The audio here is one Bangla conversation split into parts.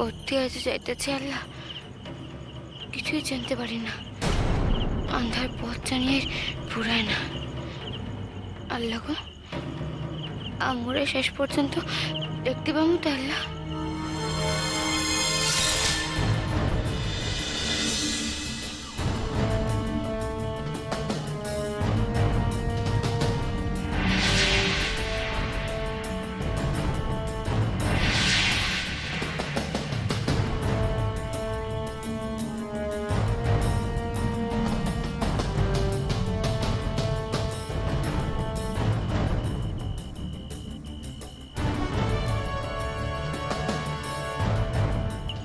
করতে আছে যাইতেছে আল্লাহ কিছুই জানতে পারি না। আন্ধার পথ জানিয়ে পুরায় না। আল্লাহ গো, আমরা শেষ পর্যন্ত দেখতে পাবো তো আল্লাহ?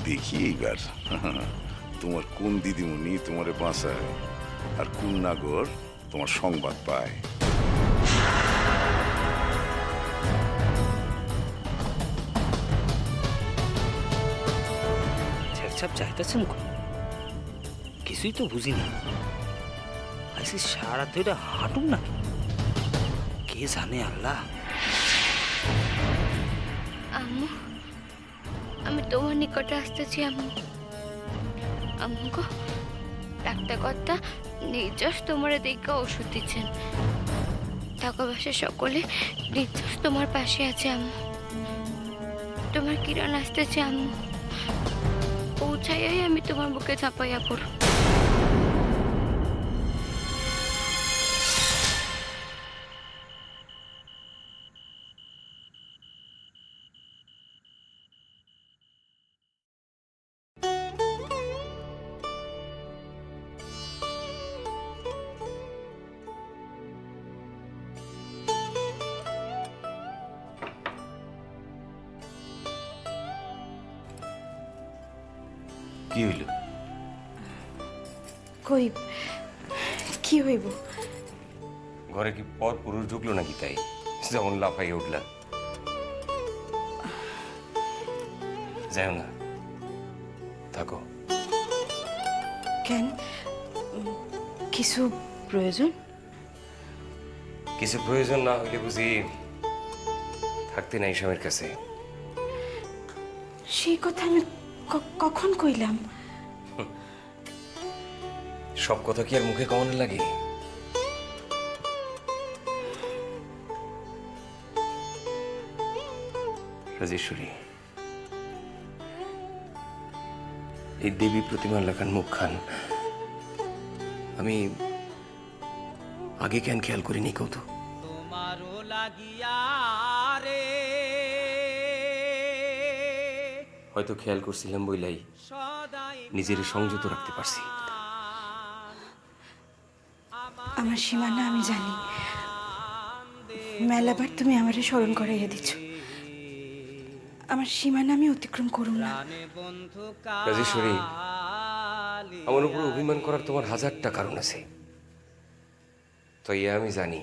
দেখি এইবার তোমার কোন দিদিমণি তোমারে বাঁচায় আর কোন নাগর তোমার সংবাদ পায়। ছেড়ছাপ চাইতেছেন কিছুই তো বুঝিনি। আইসি সারা ধরে হাঁটুন নাকি কে জানে আল্লাহ। আম্মু, আমি তোমার নিকটে আসতেছি আম্মু। আম্মু গো, ডাক্তার কর্তা নির্যাস তোমার দেখে ওষুধ দিচ্ছেন। ঢাকাবাসী সকলে নির্যাস তোমার পাশে আছে আম্মু। তোমার কিরণ আসতেছে আম্মু, পৌঁছাইয়াই আমি তোমার বুকে ঝাঁপাইয়া পড়ব। কি হইল? কই কি হইব? ঘরে কি পর পুরুষ ঢুকলো নাকি তাই যেমন লাফাইয়ে উঠলা? যাও না, থাকো। কেন, কিছু প্রয়োজন? কিছু প্রয়োজন না হইলে বুঝি থাকতে নাই স্বামীর কাছে। সেই কথা আমি কখন কইলাম? সব কথা কি আর মুখে কেমন লাগে? রাজেশ্বরী, এই দেবী প্রতিমার লেখান মুখখান আমি আগে কেন খেয়াল করিনি কত? তোমারও লাগিয়া রে হয়তো খেয়াল করছিলাম বইলাই নিজের সংযত রাখতে পারছি। আমার সীমানা আমি জানি, মেলাবার তুমি আমারে স্মরণ করাইয়া দিচ্ছ। আমার সীমানা আমি অতিক্রম করুম না। রাজেশ্বরী, আমার উপর অভিমান করার তোমার হাজারটা কারণ আছে, তো ইয়ে আমি জানি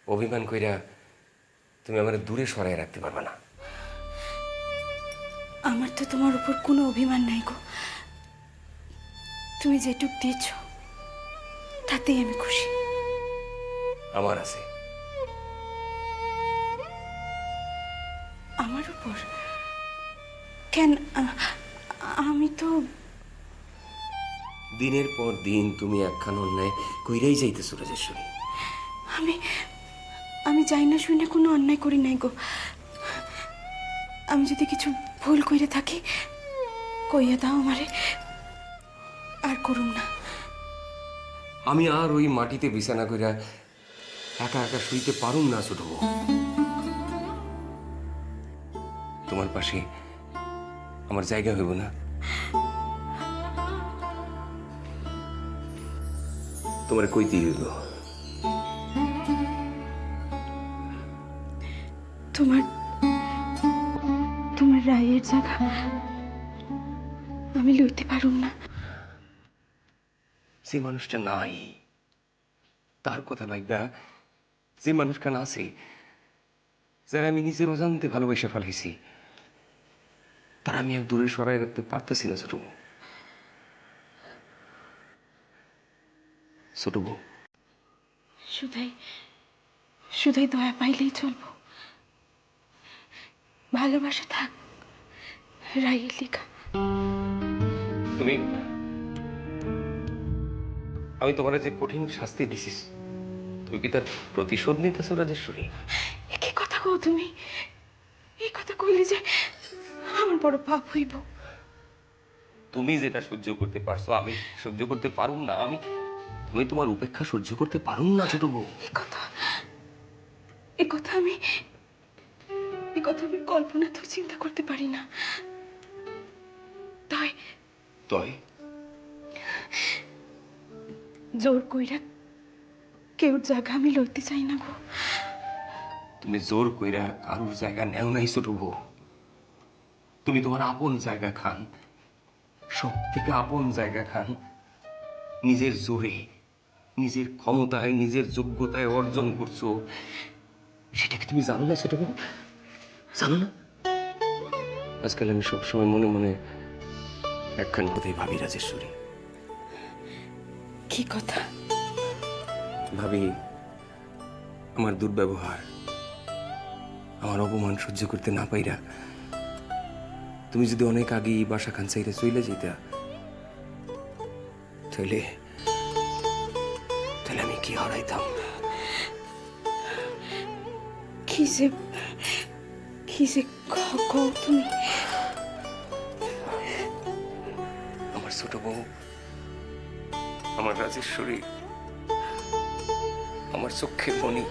অভিমান কইরা তুমি আমার দূরে সরাই রাখতে পারবে না। আমার তো তোমার উপর কোনো অভিমান নাই গো। তুমি যেটুক দিয়েছ তাতেই আমি খুশি। আমার আছে। আমার উপর কেন? আমি তো দিনের পর দিন তুমি একখান অন্যায় কইরাই যাইতেছো রাজেশ্বরী। আমি আমি যাই না শুই না কোনো অন্যায় করি নাই গো। আমি যদি কিছু ভুল কইরে থাকি কইয়া দাও আমারে, আর করুম না। আমি আর ওই মাটিতে বিছানা কইরা একা একা শুইতে পারুম না ছোট বউ। তোমার পাশে আমার জায়গা হইব না? তোমার কইতে হইব তোমার তোমার রায়ের জায়গা আমি লইতে পারুম না। যে মানুষটা নাই তার কথা লাগবা, যে মানুষখান আছে যারা আমি নিজের অজান্তে ভালোবেসে ফেলাইছি, তারা আমি আর দূরে সরাই রাখতে পারতেছি না ছোট বউ। ছোট বউ, শুধাই শুধাই দয়া পাইলেই চলবো। ভালোবাসা থাক, রায়ের লেখা। তুমি, আমি তোমার যে কঠিন শাস্তি দিছিস, তুই কি তার প্রতিশোধ নিতেছো রাজেশ্বরী? কি কথা কও তুমি? এই কথা কইলে যে আমার বড় পাপ হইব। তুমি যেটা সহ্য করতে পারছো আমি সহ্য করতে পারুম না। তুমি তোমার উপেক্ষা সহ্য করতে পারুম না ছোট বউ। এই কথা আমি কল্পনা তো চিন্তা করতে পারি না। তাই তাই জোর কইরা কেউ জায়গা আমি লইতে চাই না গো। তুমি জোর কইরা কারুর জায়গা নেও নাই ছোট বউ। তুমি তোমার আপন জায়গা খান, সব থেকে আপন জায়গা খান নিজের জোরে, নিজের ক্ষমতায়, নিজের যোগ্যতায় অর্জন করছো। সেটা কি তুমি জানো না ছোট বউ? জানো না? আজকাল আমি সবসময় মনে মনে একখান কথাই ভাবি রাজেশ্বরী। কি কথা? ভাবি আমার দুর্ব্যবহার, আমার অপমান সহ্য করতে না পাইরা তুমি যদি অনেক আগেই বাসা খান চাইরে চলে যেতা, তাহলে আমি কি হারাইতাম? কি যে কও তুমি? আমার ছোট বউ, আমার রাজেশ্বরী, আমার চোখের মণি।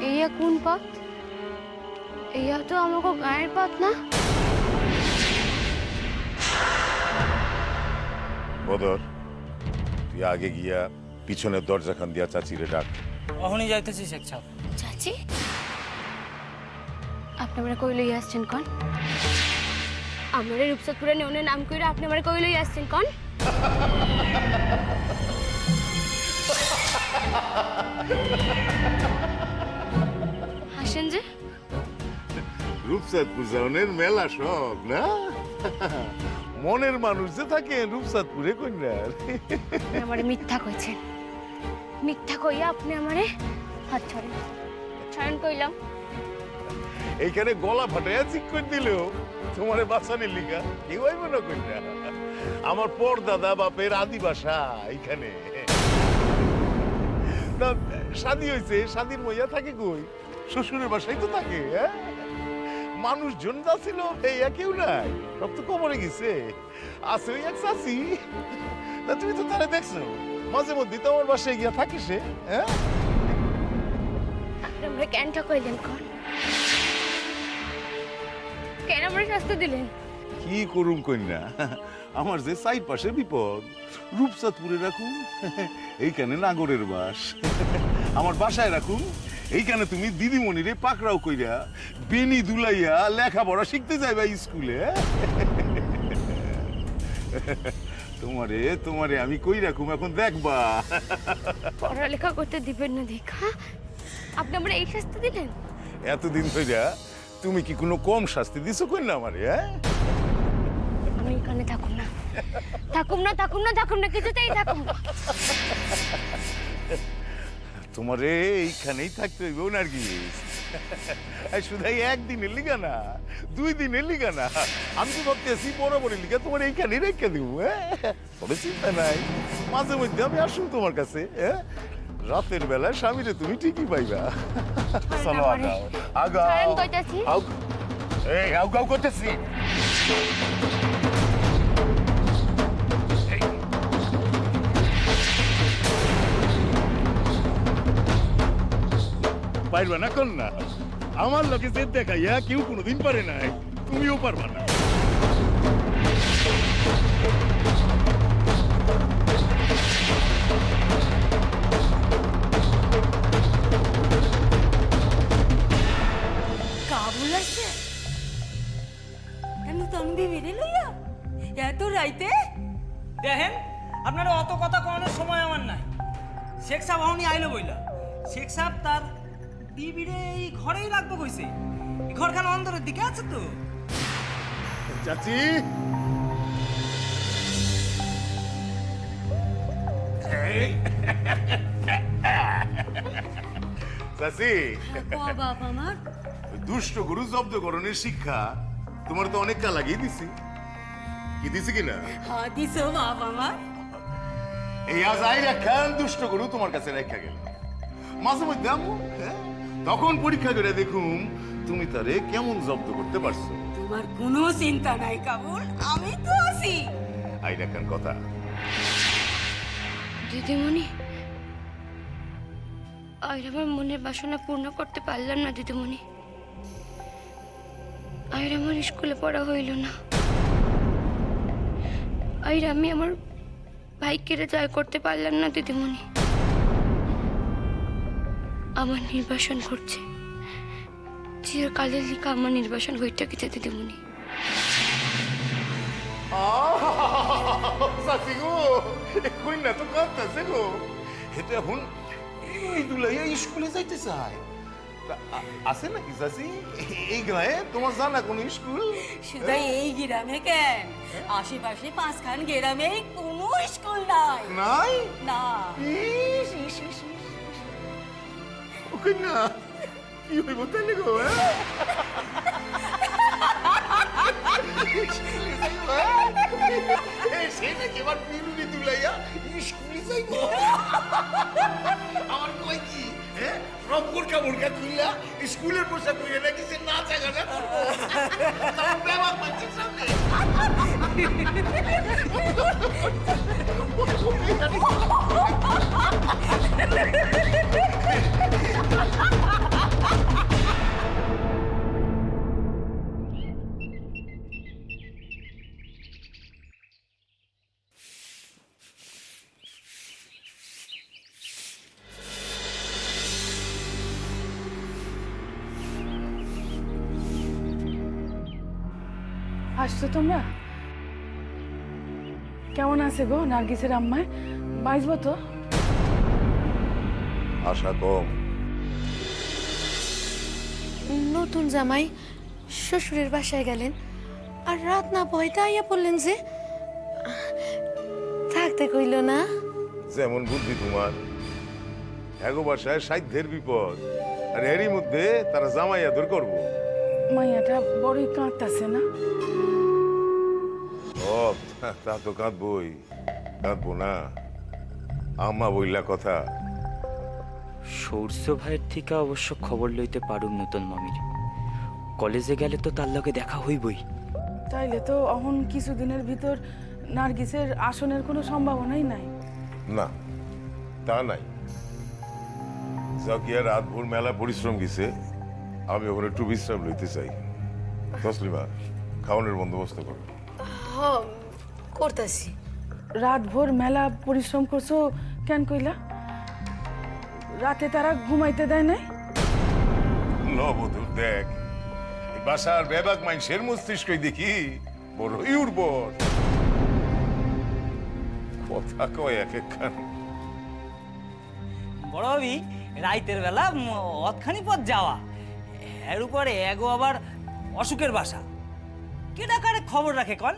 এইয়া কোন পথ? এইয়া তো আমাকে গায়ের পথ না। বদর, তুই আগে গিয়া পিছনের দরজা খান দিয়া চাচিরে ডাক। অহনি যাইতেছি শেখ সাহেব। চাচি, আপনি আমরা কই লই আসছেন কন? আমার রূপসাদপুরে নেওনের নাম কইরা আপনি আমরা কই লই আসছেন কন? হাসেন যে? রূপসাদপুর যাওনের মেলা শখ না? মনের মানুষ যে থাকে রূপসাদপুরে কন্যার। আপনি আমারে মিথ্যা কইছেন। মিথ্যা কইয়া আপনি আমারে হাত ছাড়েন। ছাড়েন কইলাম। এইখানে গলা ফাটাইয়া চিক করে দিলেও তোমারে বাঁচানের লিগা কেউ আইব না কন্যা। আমার পর দাদা বাপের আদি বাসা এইখানে। না শাদি হয়েছে, শাদির মইয়া থাকে কই? শ্বশুরের বাসায় তো থাকে। হ্যাঁ, মানুষজন যা ছিল এই কেউ নাই, সব তো কবরে গেছে। আছে ওই এক চাচি, তা তুমি তো তারা দেখছো মাঝে মধ্যে তো আমার বাসায় গিয়া থাকিস। হ্যাঁ, আপনি আমরা কেনটা কইলেন কন? কেন আমরা শাস্তি দিলেন? কি করুম কন্যা, আমার যে সাইড পাশে বিপদ। রূপসাদপুরে রাখুন, এইখানে নাগরের বাস। আমার বাসায় রাখুন, এইখানে তুমি দিদিমণিরে পাকড়াও কইরা বেনি দুলাইয়া লেখাপড়া শিখতে যাইবা স্কুলে। তোমারে আমি কই রাখুম এখন দেখবা। পড়ালেখা করতে দিবেন না দেখা আপনি আমরা এই শাস্তি দিলেন? এতদিন ধইরা তুমি কি কোনো কম শাস্তি দিছো কন্যা আমারে? হ্যাঁ, আমি এখানে থাকুম না, থাকুম না, কিছুতেই থাকুম না। তোমারে এইখানেই থাকতে হইব নার্গিস। শুধাই একদিনের লিগা না, 2 দিনের লিগা না, আমি তো ভাবতেছি বরাবরের লিগা তোমার এইখানেই রেখে দিব। তবে চিন্তা নাই, মাঝে মধ্যে আমি আসুন তোমার কাছে। রাতের বেলায় স্বামীরে তুমি ঠিকই পাইবা। চলো আগাও আগাও ছাড়েন কইতাছি। আও এই আও গাও করতেছি। পারবা না কোন না, আমার লোকে যে দেখাইয়া কেউ কোনোদিন পারে নাই, তুমিও পারবা না। কাবুল আছে কেন তনবি বেরে লইয়া এত রাইতে? দেখেন আপনারা অত কথা কওয়ানোর সময় আমার নাই। শেখ সাহেব এখনই আইলো বইলা। শেখ সাহেব তার বিবিরে এই ঘরেই রাখবো কইছে। এই ঘরখানা অন্দরের দিকে আছে তো। চাচি চাচি, বাবা আমার দুষ্ট গুরু জব্দকরণের শিক্ষা তোমার তো অনেক কাল লাগিয়ে দিছি। কি দিছি কিনা? হাদিস বাবা আমার এই আজ আই রাখান দুষ্ট গুরু তোমার কাছে রেখা গেল। মাঝে মধ্যে আমু, হ্যাঁ, তখন পরীক্ষা করে দেখুম তুমি তারে কেমন জব্দ করতে পারছো। তোমার কোনো চিন্তা নাই কাবুল, আমি তো আছি। আই রাখান কথা দিদিমণি, আর আমার মনের বাসনা পূর্ণ করতে পারলাম না দিদিমণি। আর আমার স্কুলে পড়া হইল না। আর আমি আমার ভাইকে জয় করতে পারলাম না দিদিমণি। আমার নির্বাসন করছে, চিরকালের লিখা আমার নির্বাসন হইতে গেছে দিদিমণি। চাচি গো, কই না তো কাঁদতেছে গো। এটা এখন এই দুলাইয়া স্কুলে যাইতে চায়। আছে নাকি চাচি এই গায়ে? তোমার জানা কোন স্কুল? শুধু এই গ্রামে কেন, আশেপাশে 5খান গ্রামে কোনো স্কুল নাই। নাই না ইস, ইস, ইস, ইস। ও কই না, কি হইব তাইলে গো? সেটা কি আমার পিরুনি দুলাইয়া স্কুলে যাইব? আমার কই কি, হ্যাঁ, সব বোরকা বোরকা খুইলা স্কুলের পোশাক পরে নাকি সে নাচ গানা করবো। তার ব্যাপার মানুষের সামনে। আসছো তোমরা? কেমন আছে গো নার্গিসের আম্মায়? বাঁচবো তো? আশা কম। নতুন জামাই শ্বশুরের বাসায় গেলেন আর রাত না ভয়তে আইয়া পড়লেন যে থাকতে কইল না। যেমন বুদ্ধি তোমার, এগো বাসায় সাধ্যের বিপদ, আর এরই মধ্যে তারা জামাই আদর করবো। মাইয়াটা বড়ই কাঁদতাছে না? ও তা তো কাঁদবই, কাঁদবো না? আম্মা বইলা কথা। সৌর্য ভাইয়ের থেকে অবশ্য খবর লইতে পারুম নতুন মামির। কলেজে গেলে তো তার লগে দেখা হইবই। তাইলে তো অহন কিছুদিনের ভিতর নার্গিসের আসনের কোনো সম্ভাবনাই নাই। না, তা নাই। জাকিয়া রাত ভোর মেলা পরিশ্রম গেছে, আমি ওখানে একটু বিশ্রাম লইতে চাই। তসলিমা, খাওয়ানোর বন্দোবস্ত করো। করতেছি। রাত ভোর মেলা পরিশ্রম করছো কেন কইলা? রাতে তারা ঘুমাইতে দেয় নাই? নবধূর দেখ, এই বাসার বেবাক মানুষের মস্তিষ্কই দেখি বড়ই উর্বর। কথা কয় এক একখান। বড় ভাবি রাইতের বেলা অতখানি পথ যাওয়া, এর উপরে এগো আবার অসুখের বাসা। কেডা কারে খবর রাখে কন?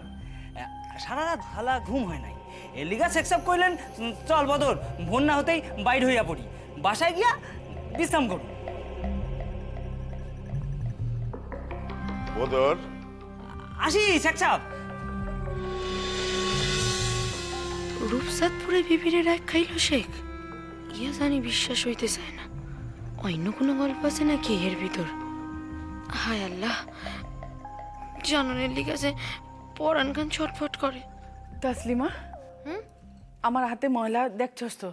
সারা রাত ভালা ঘুম হয় নাই। এর লিগা সেক্সাপ কইলেন চল বদর ভোর না হতেই বাইর হইয়া পড়ি, বাসায় গিয়া বিশ্রাম করু। বদর, আসি সেক্সাপ। রূপসাদপুরে বিবিরে রাখ খাইল শেখ? কিয়া জানি বিশ্বাস হইতে চায় না। অন্য কোনো গল্প আছে নাকি এর ভিতর? হায় আল্লাহ, জাননের লিগাছে পরাণ খান ছটফট করে। তাসলিমা, আমার হাতে ময়লা দেখছস তো,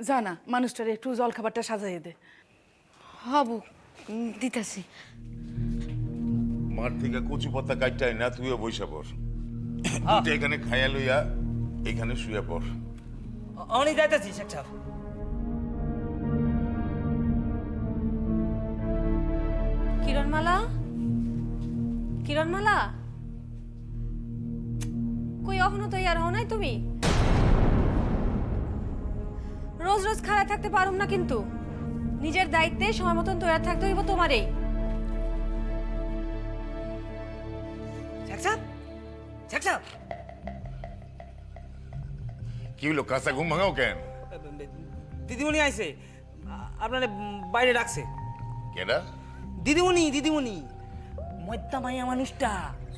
জানা মানুষটার একটু জল খাবারটা সাজাইয়ে দে। হবু দিতাছি। মার থেকে কচু পাতা কাটটাই না, তুইও বইসা পড়। দুইটা এখানে খাইয়া লইয়া এখানে শুয়ে পড়। অনেক যাইতেছি শেখ সাহেব। কিরণমালা, কিরণমালা, কই এখনো তৈয়ার হও নাই তুমি? রোজ রোজ খাড়া থাকতে পারুম না কিন্তু। নিজের দায়িত্বে সময় মতন তৈয়ার থাকতে হইব তোমারই। শেখ সাহেব, শেখ সাহেব, কি হলো, কাঁচা ঘুম ভাঙাও কেন? দিদিমণি আইছে, আপনার বাইরে ডাকছে। কেডা? দিদিমণি, দিদিমণি, মধ্যা মাইয়া মানুষটা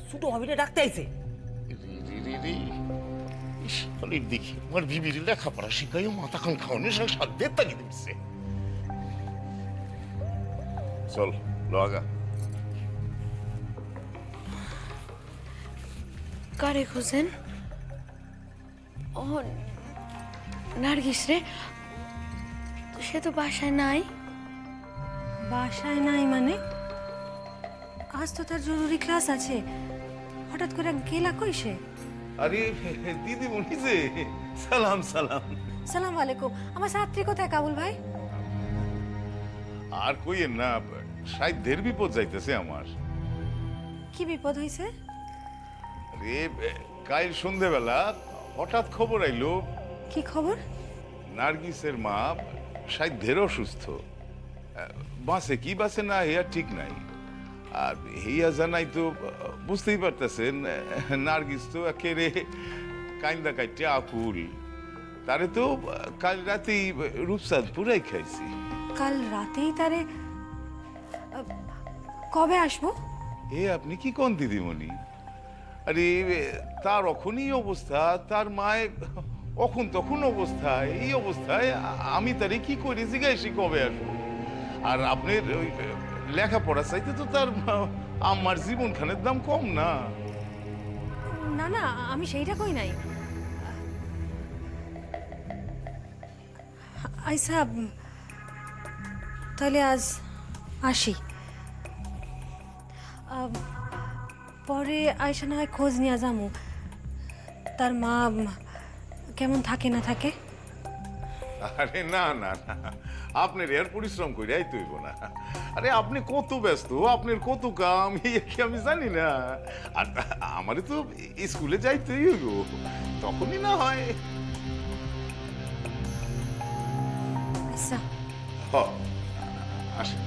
ছোট হবিটা ডাকতে আইছে। দেখি আমার বিবির লেখাপড়া শিখাই মাথা খান খাওয়ানো সাধ্যের তাগি দিচ্ছে। চল লগা। কারে খোঁজেন? ও নার্গিস রে, সে তো বাসায় নাই। বাসায় নাই মানে? আজ তো তার জরুরি ক্লাস আছে, হঠাৎ করে গেলা কই সে? আরে দিদি মনি যে, সালাম সালাম। সালাম আলাইকুম। আমার ছাত্রী কোথায় কাবুল ভাই? আর কইয়েন না, সাধ্যের বিপদ যাইতেছে আমার। কি বিপদ হয়েছে? আরে কাল সন্ধেবেলা হঠাৎ খবর আইলো, কি খবর? নার্গিসের মা সাধ্যের অসুস্থ। বাসে কি বাসে না হেয়া ঠিক নাই। আর হেয়া জানাই তো বুঝতেই পারতেছেন, নার্গিস তো একেবারে কাইন্দা কাইটে আকুল। তারে তো কাল রাতেই রূপসাদ পুরাই খাইছি। কাল রাতেই তারে? কবে আসবো? এ আপনি কি কোন দিদিমণি? আরে তার অখনই অবস্থা, তার মায়ের অখন তখন অবস্থায়, এই অবস্থায় আমি তারে কি করি জিজ্ঞাসি কবে আসবো? আর আপনার ওই লেখাপড়া চাইতে তো তার আমার জীবনখানের দাম কম না। না না, আমি সেইটা কই নাই। আইসা, তাহলে আজ আসি। পরে আয়সা না হয় খোঁজ নিয়ে যামু, তার মা কেমন থাকে না থাকে। আরে না না না, আপনার এর পরিশ্রম করে আইতে হইব না। আরে আপনি কত ব্যস্ত, আপনার কত কাম, কি আমি জানি না? আর আমারই তো স্কুলে যাইতেই হইব, তখনই না হয়। আচ্ছা, হ আসেন।